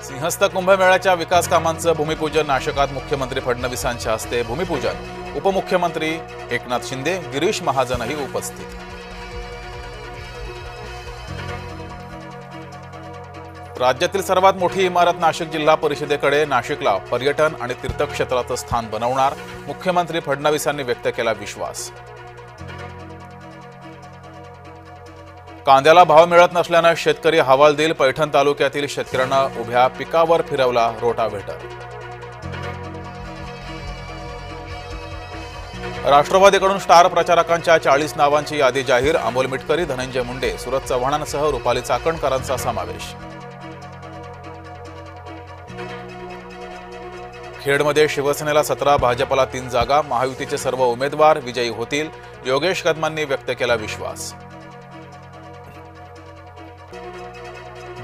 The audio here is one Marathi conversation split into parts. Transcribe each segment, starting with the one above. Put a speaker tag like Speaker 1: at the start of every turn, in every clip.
Speaker 1: सिंहस्थ कुंभमेळ्याच्या विकास कामांचं भूमिपूजन नाशिकात मुख्यमंत्री फडणवीसांच्या हस्ते भूमिपूजन। उपमुख्यमंत्री एकनाथ शिंदे, गिरीश महाजनही उपस्थित। राज्यातील सर्वात मोठी इमारत नाशिक जिल्हा परिषदेकडे। नाशिकला पर्यटन आणि तीर्थक्षेत्राचं स्थान बनवणार, मुख्यमंत्री फडणवीसांनी व्यक्त केला विश्वास। कांद्याला भाव मिळत नसल्याने शेतकरी हवालदिल। पैठण तालुक्यातील शेतकऱ्यांना उभ्या पिकावर फिरवला रोटाव्हेटर। राष्ट्रवादीकडून स्टार प्रचारकांच्या 40 नावांची यादी जाहीर। अमोल मिटकरी, धनंजय मुंडे, सुरत चव्हाणांसह रुपाली चाकणकरांचा समावेश। खेडमध्ये शिवसेनेला 17, भाजपला 3 जागा। महायुतीचे सर्व उमेदवार विजयी होतील, योगेश कदमांनी व्यक्त केला विश्वास।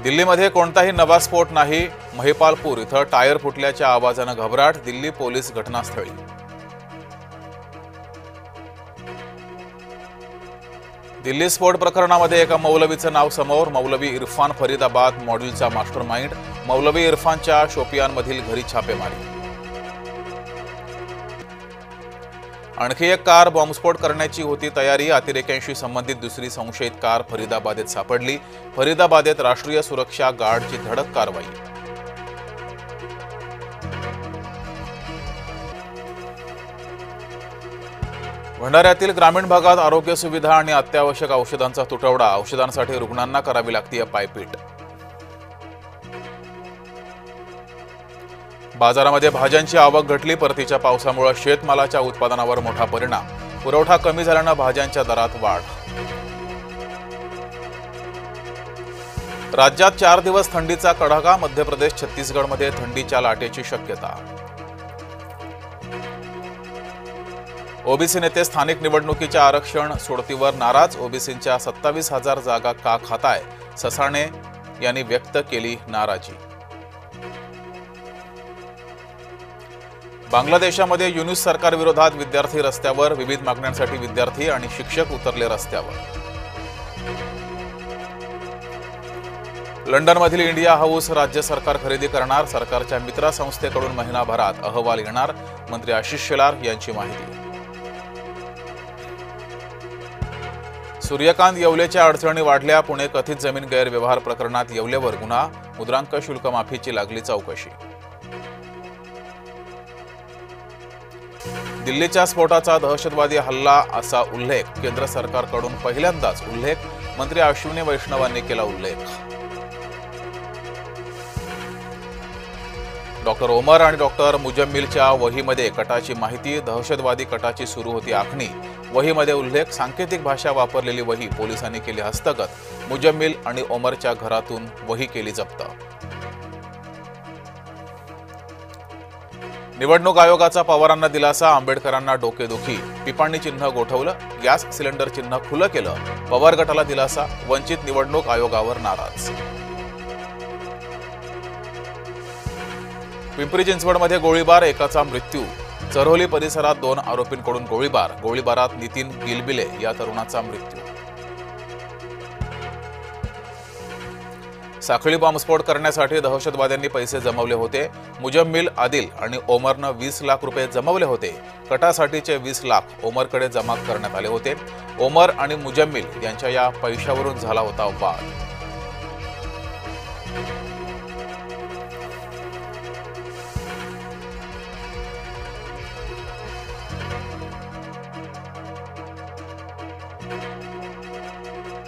Speaker 1: दिल्लीमध्ये कोणताही नवा स्फोट नाही। महिपालपूर इथं टायर फुटल्याच्या आवाजानं घबराट, दिल्ली पोलीस घटनास्थळी। दिल्ली स्फोट प्रकरणामध्ये एका मौलवीचं नाव समोर। मौलवी इरफान फरीदाबाद मॉड्यूलचा मास्टरमाइंड। मौलवी इरफानच्या शोपियानमधील घरी छापेमारी। आणखी एक कार बॉम्बस्फोट करण्याची होती तयारी। अतिरेक्यांशी संबंधित दुसरी संशयित कार फरीदाबादेत सापडली। फरीदाबादेत राष्ट्रीय सुरक्षा गार्डची धडक कारवाई। भंडाऱ्यातील ग्रामीण भागात आरोग्य सुविधा आणि अत्यावश्यक औषधांचा तुटवडा। औषधांसाठी रुग्णांना करावी लागतीये पायपीट। बाजारामध्ये भाज्यांची आवक घटली। परतीच्या पावसामुळे शेतमालाच्या उत्पादनावर मोठा परिणाम। पुरवठा कमी झाल्याने भाज्यांच्या दरात वाढ। राज्यात 4 दिवस थंडीचा कडाका। मध्य प्रदेश, छत्तीसगडमध्ये थंडीच्या लाटेची शक्यता। ओबीसी नेते स्थानिक निवडणुकीच्या आरक्षण सोडतीवर नाराज। ओबीसींच्या 27,000 जागा का खाताय, ससाणे यांनी व्यक्त केली नाराजी। बांगलादेशामध्ये युनूस सरकारविरोधात विद्यार्थी रस्त्यावर। विविध मागण्यांसाठी विद्यार्थी आणि शिक्षक उतरले रस्त्यावर। लंडनमधील इंडिया हाऊस राज्य सरकार खरेदी करणार। सरकारच्या मित्र संस्थेकडून महिनाभरात अहवाल येणार, मंत्री आशिष शेलार यांची माहिती। सूर्यकांत येवलेच्या अडचणी वाढल्या। पुणे कथित जमीन गैरव्यवहार प्रकरणात येवलेवर गुन्हा। मुद्रांक शुल्क माफीची लागली चौकशी। दिल्लीच्या स्फोटाचा दहशतवादी हल्ला असा उल्लेख। केंद्र सरकारकडून पहिल्यांदाच उल्लेख। मंत्री अश्विनी वैष्णवांनी केला उल्लेख। डॉक्टर ओमर आणि डॉक्टर मुजम्मिलच्या वहीमध्ये कटाची माहिती। दहशतवादी कटाची सुरू होती आखणी। वहीमध्ये उल्लेख। सांकेतिक भाषा वापरलेली वही पोलिसांनी केली हस्तगत। मुजम्मिल आणि ओमरच्या घरातून वही केली जप्त। निवडणूक आयोगाचा पवारांना दिलासा। आंबेडकरांना डोकेदुखी। पिपाणी चिन्ह गोठवलं, गॅस सिलेंडर चिन्ह खुलं केलं। पवार गटाला दिलासा। वंचित निवडणूक आयोगावर नाराज। पिंपरी चिंचवडमध्ये गोळीबार, एकाचा मृत्यू। चरोली परिसरात 2 आरोपींकडून गोळीबार। गोळीबारात नितीन गिलबिले या तरुणाचा मृत्यू। साखळी बॉम्बस्फोट करण्यासाठी दहशतवाद्यांनी पैसे जमवले होते। मुजम्मिल, आदिल आणि ओमरनं 20 लाख रुपये जमवले होते। कटासाठीचे 20 लाख ओमरकडे जमा करण्यात आले होते। ओमर आणि मुजम्मिल यांच्या या पैशावरून झाला होता वाद।